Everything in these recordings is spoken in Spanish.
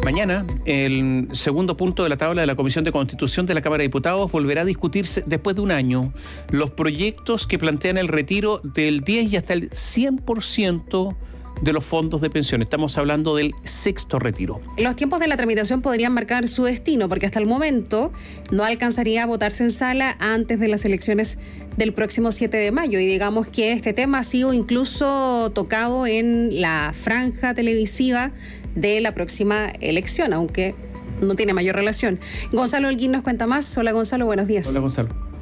Mañana, el segundo punto de la tabla de la Comisión de Constitución de la Cámara de Diputados volverá a discutirse después de un año los proyectos que plantean el retiro del 10 y hasta el 100% de los fondos de pensión. Estamos hablando del sexto retiro. Los tiempos de la tramitación podrían marcar su destino, porque hasta el momento no alcanzaría a votarse en sala antes de las elecciones del próximo 7 de mayo. Y digamos que este tema ha sido incluso tocado en la franja televisiva de la próxima elección, aunque no tiene mayor relación. Gonzalo Holguín nos cuenta más. Hola Gonzalo, buenos días. Hola Gonzalo.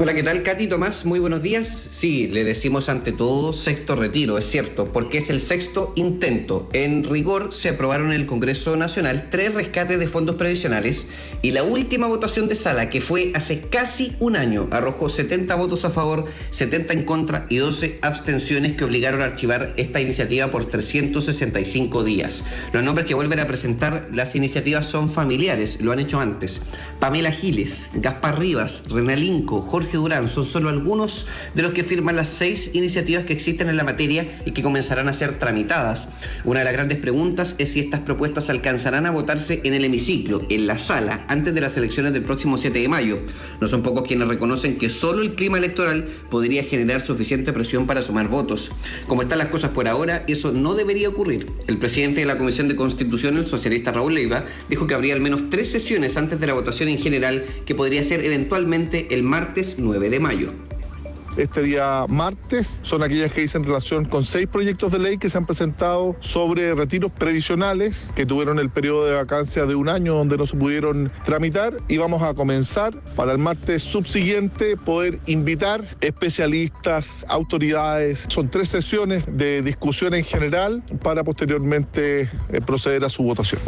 Hola, ¿qué tal, Katy, Tomás? Muy buenos días. Sí, le decimos ante todo sexto retiro, es cierto, porque es el sexto intento. En rigor, se aprobaron en el Congreso Nacional 3 rescates de fondos previsionales y la última votación de sala, que fue hace casi un año, arrojó 70 votos a favor, 70 en contra y 12 abstenciones que obligaron a archivar esta iniciativa por 365 días. Los nombres que vuelven a presentar las iniciativas son familiares, lo han hecho antes. Pamela Giles, Gaspar Rivas, Renalinco, Jorge Durán son solo algunos de los que firman las 6 iniciativas que existen en la materia y que comenzarán a ser tramitadas. Una de las grandes preguntas es si estas propuestas alcanzarán a votarse en el hemiciclo, en la sala, antes de las elecciones del próximo 7 de mayo. No son pocos quienes reconocen que solo el clima electoral podría generar suficiente presión para sumar votos. Como están las cosas por ahora, eso no debería ocurrir. El presidente de la Comisión de Constitución, el socialista Raúl Leiva, dijo que habría al menos 3 sesiones antes de la votación en general, que podría ser eventualmente el martes 9 de mayo. Este día martes son aquellas que dicen relación con 6 proyectos de ley que se han presentado sobre retiros previsionales que tuvieron el periodo de vacancia de un año donde no se pudieron tramitar, y vamos a comenzar para el martes subsiguiente poder invitar especialistas, autoridades. Son 3 sesiones de discusión en general para posteriormente proceder a su votación.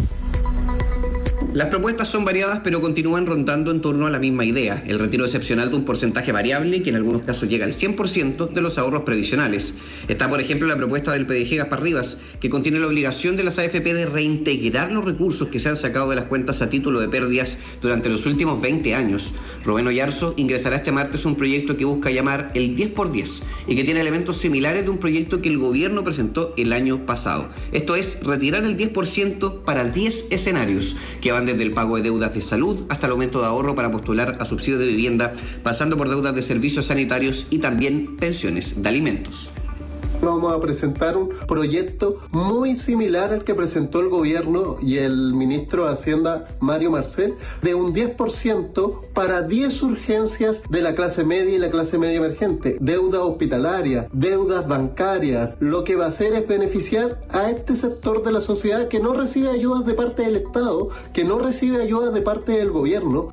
Las propuestas son variadas, pero continúan rondando en torno a la misma idea: el retiro excepcional de un porcentaje variable que en algunos casos llega al 100% de los ahorros previsionales. Está, por ejemplo, la propuesta del PDG Gaspar Rivas, que contiene la obligación de las AFP de reintegrar los recursos que se han sacado de las cuentas a título de pérdidas durante los últimos 20 años. Rubén Oyarzo ingresará este martes un proyecto que busca llamar el 10x10 y que tiene elementos similares de un proyecto que el gobierno presentó el año pasado. Esto es retirar el 10% para 10 escenarios, que van desde el pago de deudas de salud hasta el aumento de ahorro para postular a subsidio de vivienda, pasando por deudas de servicios sanitarios y también pensiones de alimentos. Vamos a presentar un proyecto muy similar al que presentó el gobierno y el ministro de Hacienda, Mario Marcel, de un 10% para 10 urgencias de la clase media y la clase media emergente. Deudas hospitalarias, deudas bancarias. Lo que va a hacer es beneficiar a este sector de la sociedad que no recibe ayudas de parte del Estado, que no recibe ayudas de parte del gobierno.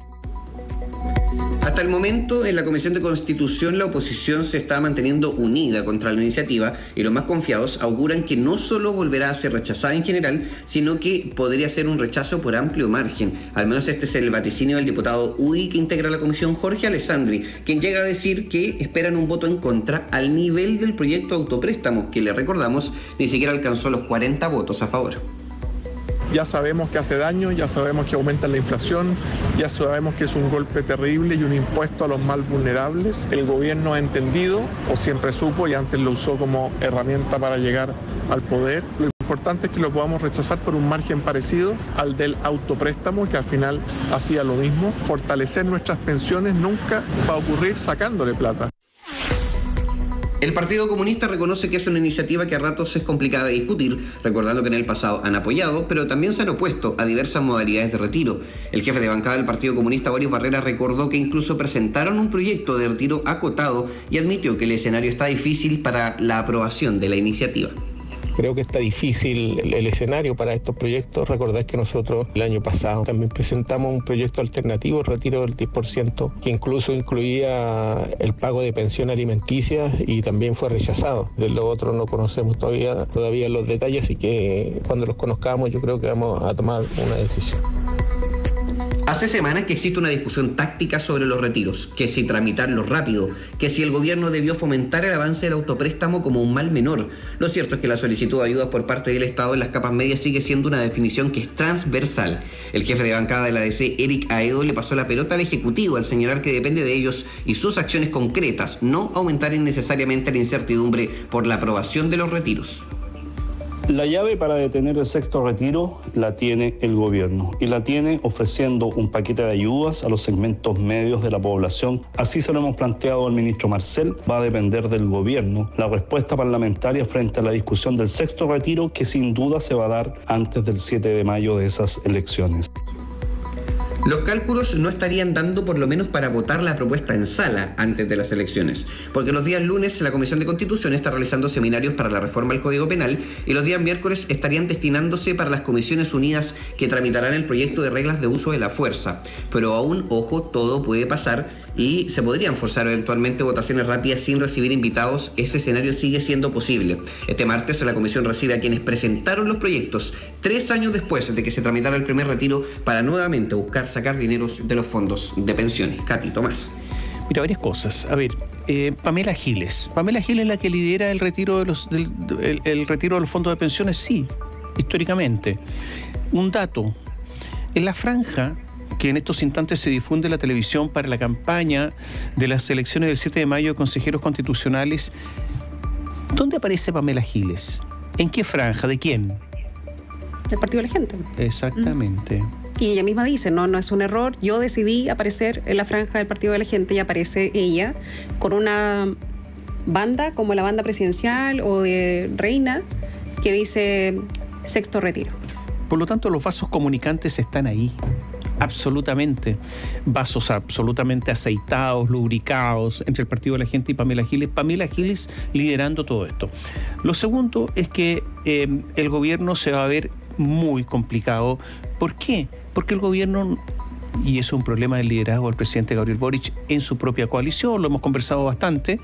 Hasta el momento, en la Comisión de Constitución, la oposición se está manteniendo unida contra la iniciativa y los más confiados auguran que no solo volverá a ser rechazada en general, sino que podría ser un rechazo por amplio margen. Al menos este es el vaticinio del diputado UDI que integra la comisión, Jorge Alessandri, quien llega a decir que esperan un voto en contra al nivel del proyecto autopréstamo, que le recordamos ni siquiera alcanzó los 40 votos a favor. Ya sabemos que hace daño, ya sabemos que aumenta la inflación, ya sabemos que es un golpe terrible y un impuesto a los más vulnerables. El gobierno ha entendido, o siempre supo, y antes lo usó como herramienta para llegar al poder. Lo importante es que lo podamos rechazar por un margen parecido al del autopréstamo, que al final hacía lo mismo. Fortalecer nuestras pensiones nunca va a ocurrir sacándole plata. El Partido Comunista reconoce que es una iniciativa que a ratos es complicada de discutir, recordando que en el pasado han apoyado, pero también se han opuesto a diversas modalidades de retiro. El jefe de bancada del Partido Comunista, Boris Barrera, recordó que incluso presentaron un proyecto de retiro acotado y admitió que el escenario está difícil para la aprobación de la iniciativa. Creo que está difícil el escenario para estos proyectos. Recordad que nosotros el año pasado también presentamos un proyecto alternativo, retiro del 10%, que incluso incluía el pago de pensión alimenticia y también fue rechazado. De lo otro no conocemos todavía los detalles, así que cuando los conozcamos yo creo que vamos a tomar una decisión. Hace semanas que existe una discusión táctica sobre los retiros, que si tramitarlos rápido, que si el gobierno debió fomentar el avance del autopréstamo como un mal menor. Lo cierto es que la solicitud de ayuda por parte del Estado en las capas medias sigue siendo una definición que es transversal. El jefe de bancada de la DC, Eric Aedo, le pasó la pelota al Ejecutivo al señalar que depende de ellos y sus acciones concretas, no aumentar innecesariamente la incertidumbre por la aprobación de los retiros. La llave para detener el sexto retiro la tiene el gobierno y la tiene ofreciendo un paquete de ayudas a los segmentos medios de la población. Así se lo hemos planteado al ministro Marcel. Va a depender del gobierno la respuesta parlamentaria frente a la discusión del sexto retiro, que sin duda se va a dar antes del 7 de mayo de esas elecciones. Los cálculos no estarían dando por lo menos para votar la propuesta en sala antes de las elecciones, porque los días lunes la Comisión de Constitución está realizando seminarios para la reforma al Código Penal y los días miércoles estarían destinándose para las comisiones unidas que tramitarán el proyecto de reglas de uso de la fuerza. Pero aún, ojo, todo puede pasar y se podrían forzar eventualmente votaciones rápidas sin recibir invitados. Ese escenario sigue siendo posible. Este martes la Comisión recibe a quienes presentaron los proyectos 3 años después de que se tramitara el primer retiro para nuevamente buscar sacar dineros de los fondos de pensiones. Katy, Tomás. Mira, varias cosas. A ver, Pamela Giles. Pamela Giles es la que lidera el retiro de el retiro de los fondos de pensiones, sí, históricamente. Un dato. En la franja que en estos instantes se difunde en la televisión para la campaña de las elecciones del 7 de mayo de consejeros constitucionales, ¿dónde aparece Pamela Giles? ¿En qué franja? ¿De quién? Del Partido de la Gente. Exactamente. Y ella misma dice, no es un error, yo decidí aparecer en la franja del Partido de la Gente y aparece ella con una banda como la banda presidencial o de Reina que dice sexto retiro. Por lo tanto, los vasos comunicantes están ahí. Absolutamente. Vasos absolutamente aceitados, lubricados entre el Partido de la Gente y Pamela Giles. Pamela Giles liderando todo esto. Lo segundo es que el gobierno se va a ver muy complicado. ¿Por qué? Porque el gobierno, y eso es un problema del liderazgo del presidente Gabriel Boric en su propia coalición, lo hemos conversado bastante,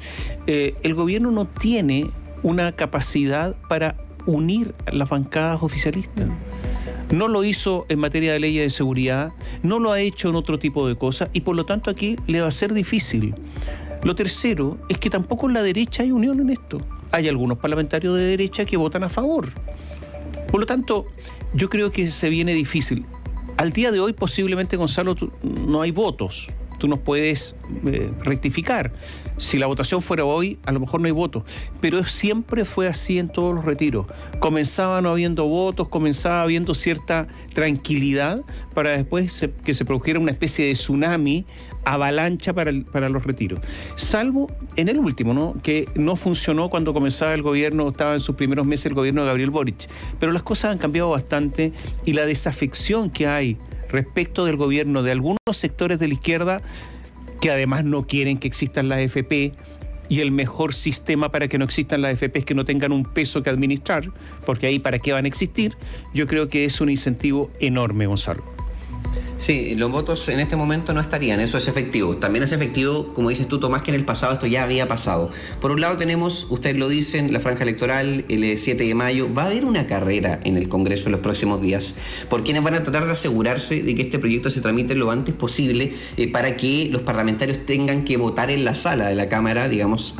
el gobierno no tiene una capacidad para unir las bancadas oficialistas. No lo hizo en materia de leyes de seguridad, no lo ha hecho en otro tipo de cosas y por lo tanto aquí le va a ser difícil. Lo tercero es que tampoco en la derecha hay unión en esto. Hay algunos parlamentarios de derecha que votan a favor. Por lo tanto, yo creo que se viene difícil. Al día de hoy posiblemente, Gonzalo, no hay votos. Tú nos puedes rectificar. Si la votación fuera hoy, a lo mejor no hay votos. Pero siempre fue así en todos los retiros. Comenzaba no habiendo votos, comenzaba habiendo cierta tranquilidad para después que se produjera una especie de tsunami, avalancha para los retiros. Salvo en el último, ¿no? Que no funcionó cuando comenzaba el gobierno, estaba en sus primeros meses el gobierno de Gabriel Boric. Pero las cosas han cambiado bastante y la desafección que hay respecto del gobierno de algunos sectores de la izquierda que además no quieren que existan las AFP, y el mejor sistema para que no existan las AFP es que no tengan un peso que administrar, porque ahí para qué van a existir. Yo creo que es un incentivo enorme, Gonzalo. Sí, los votos en este momento no estarían, eso es efectivo. También es efectivo, como dices tú, Tomás, que en el pasado esto ya había pasado. Por un lado tenemos, ustedes lo dicen, la franja electoral, el 7 de mayo. Va a haber una carrera en el Congreso en los próximos días por quienes van a tratar de asegurarse de que este proyecto se tramite lo antes posible para que los parlamentarios tengan que votar en la sala de la Cámara, digamos,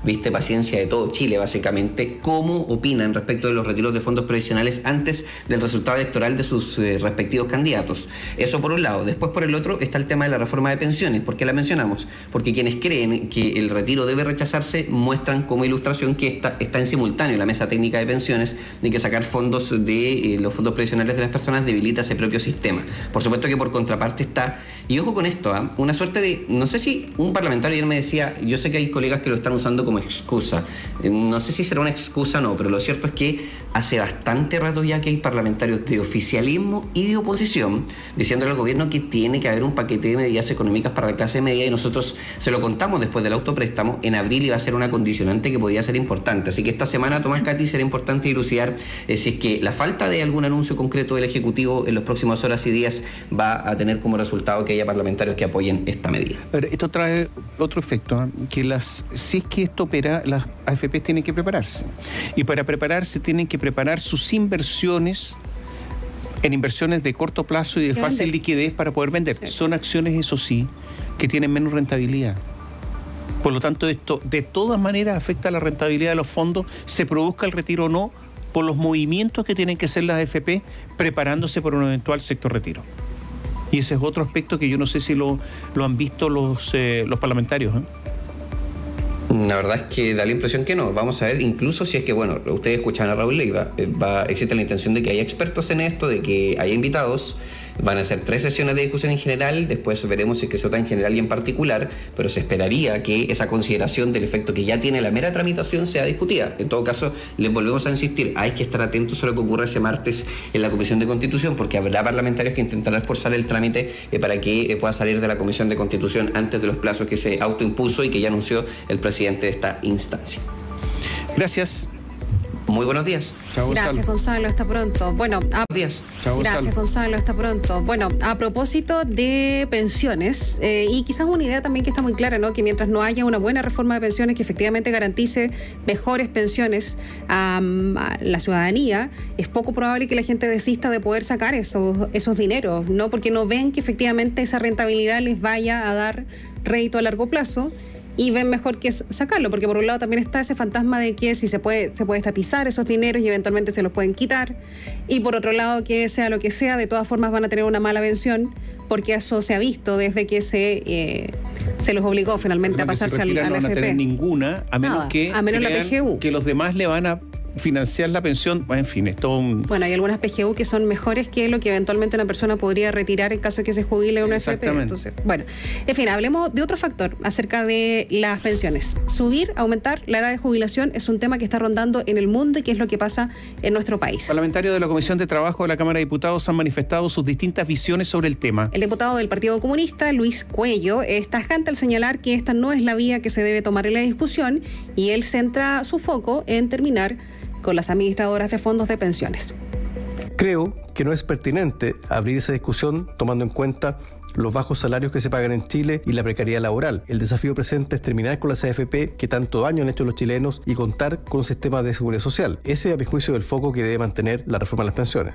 viste, paciencia de todo Chile, básicamente, cómo opinan respecto de los retiros de fondos previsionales antes del resultado electoral de sus respectivos candidatos. Eso por un lado. Después, por el otro, está el tema de la reforma de pensiones. ¿Por qué la mencionamos? Porque quienes creen que el retiro debe rechazarse muestran como ilustración que está en simultáneo la mesa técnica de pensiones de que sacar fondos de los fondos previsionales de las personas debilita ese propio sistema. Por supuesto que por contraparte está, y ojo con esto, una suerte de, no sé si un parlamentario ayer me decía, yo sé que hay colegas que lo están usando como excusa, no sé si será una excusa o no, pero lo cierto es que hace bastante rato ya que hay parlamentarios de oficialismo y de oposición diciéndole al gobierno que tiene que haber un paquete de medidas económicas para la clase media, y nosotros se lo contamos después del autopréstamo. En abril iba a ser una condicionante que podía ser importante, así que esta semana, Tomás, Katy, será importante dilucidar si es que la falta de algún anuncio concreto del Ejecutivo en las próximas horas y días va a tener como resultado que haya parlamentarios que apoyen esta medida. Pero esto trae otro efecto, que si es que esto opera, las AFP tienen que prepararse, y para prepararse tienen que preparar sus inversiones en inversiones de corto plazo y de fácil liquidez para poder vender. Son acciones, eso sí, que tienen menos rentabilidad. Por lo tanto, esto de todas maneras afecta a la rentabilidad de los fondos, se produzca el retiro o no, por los movimientos que tienen que hacer las AFP preparándose por un eventual sector retiro. Y ese es otro aspecto que yo no sé si lo han visto los parlamentarios, La verdad es que da la impresión que no. Vamos a ver, incluso si es que, bueno, ustedes escuchan a Raúl Leiva, existe la intención de que haya expertos en esto, de que haya invitados. Van a ser 3 sesiones de discusión en general, después veremos si es que se vota en general y en particular, pero se esperaría que esa consideración del efecto que ya tiene la mera tramitación sea discutida. En todo caso, les volvemos a insistir, hay que estar atentos a lo que ocurra ese martes en la Comisión de Constitución, porque habrá parlamentarios que intentarán forzar el trámite para que pueda salir de la Comisión de Constitución antes de los plazos que se autoimpuso y que ya anunció el presidente de esta instancia. Gracias. Muy buenos días. Chao, gracias, Gonzalo. Hasta pronto. Bueno, gracias, Gonzalo. Hasta pronto. Bueno, a propósito de pensiones, y quizás una idea también que está muy clara, ¿no? Que mientras no haya una buena reforma de pensiones que efectivamente garantice mejores pensiones a la ciudadanía, es poco probable que la gente desista de poder sacar esos dineros, ¿no? Porque no ven que efectivamente esa rentabilidad les vaya a dar rédito a largo plazo. Y ven mejor que sacarlo, porque por un lado también está ese fantasma de que si se puede estatizar esos dineros y eventualmente se los pueden quitar, y por otro lado que sea lo que sea, de todas formas van a tener una mala pensión, porque eso se ha visto desde que se los obligó finalmente a pasarse al no AFP. van a tener ninguna, a menos la PGU. Que los demás le van a financiar la pensión. Bueno, en fin, es todo un... Bueno, hay algunas PGU que son mejores que lo que eventualmente una persona podría retirar en caso de que se jubile una AFP. Entonces, bueno, en fin, hablemos de otro factor acerca de las pensiones. Subir, aumentar la edad de jubilación es un tema que está rondando en el mundo y que es lo que pasa en nuestro país. Parlamentarios de la Comisión de Trabajo de la Cámara de Diputados han manifestado sus distintas visiones sobre el tema. El diputado del Partido Comunista, Luis Cuello, es tajante al señalar que esta no es la vía que se debe tomar en la discusión y él centra su foco en terminar con las administradoras de fondos de pensiones. Creo que no es pertinente abrir esa discusión tomando en cuenta los bajos salarios que se pagan en Chile y la precariedad laboral. El desafío presente es terminar con las AFP que tanto daño han hecho los chilenos y contar con un sistema de seguridad social. Ese es, a mi juicio, el foco que debe mantener la reforma de las pensiones.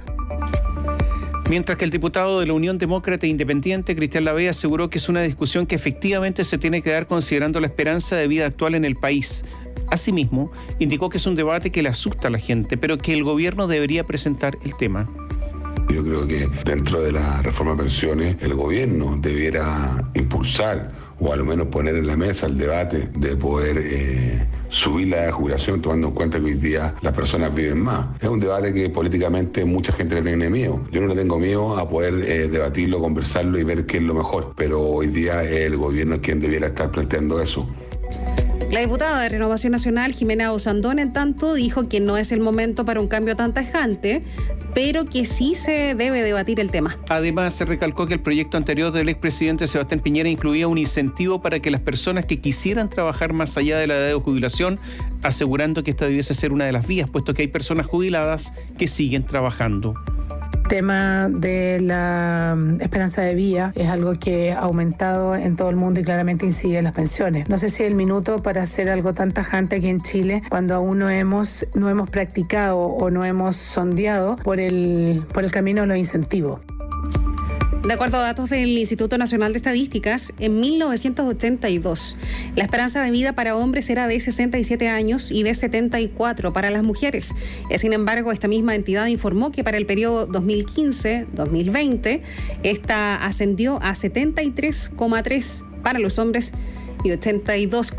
Mientras que el diputado de la Unión Demócrata e Independiente, Cristian Lavey, aseguró que es una discusión que efectivamente se tiene que dar considerando la esperanza de vida actual en el país. Asimismo, indicó que es un debate que le asusta a la gente, pero que el gobierno debería presentar el tema. Yo creo que dentro de la reforma de pensiones el gobierno debiera impulsar o a lo menos poner en la mesa el debate de poder subir la edad de jubilación, tomando en cuenta que hoy día las personas viven más. Es un debate que políticamente mucha gente le tiene miedo. Yo no le tengo miedo a poder debatirlo, conversarlo y ver qué es lo mejor, pero hoy día el gobierno es quien debiera estar planteando eso. La diputada de Renovación Nacional, Jimena Osandón, en tanto, dijo que no es el momento para un cambio tan tajante, pero que sí se debe debatir el tema. Además, se recalcó que el proyecto anterior del expresidente Sebastián Piñera incluía un incentivo para que las personas que quisieran trabajar más allá de la edad de jubilación, asegurando que esta debiese ser una de las vías, puesto que hay personas jubiladas que siguen trabajando. El tema de la esperanza de vida es algo que ha aumentado en todo el mundo y claramente incide en las pensiones. No sé si es el minuto para hacer algo tan tajante aquí en Chile cuando aún no hemos practicado o no hemos sondeado por el camino de los incentivos. De acuerdo a datos del Instituto Nacional de Estadísticas, en 1982, la esperanza de vida para hombres era de 67 años y de 74 para las mujeres. Sin embargo, esta misma entidad informó que para el periodo 2015-2020, esta ascendió a 73,3 para los hombres y 82,3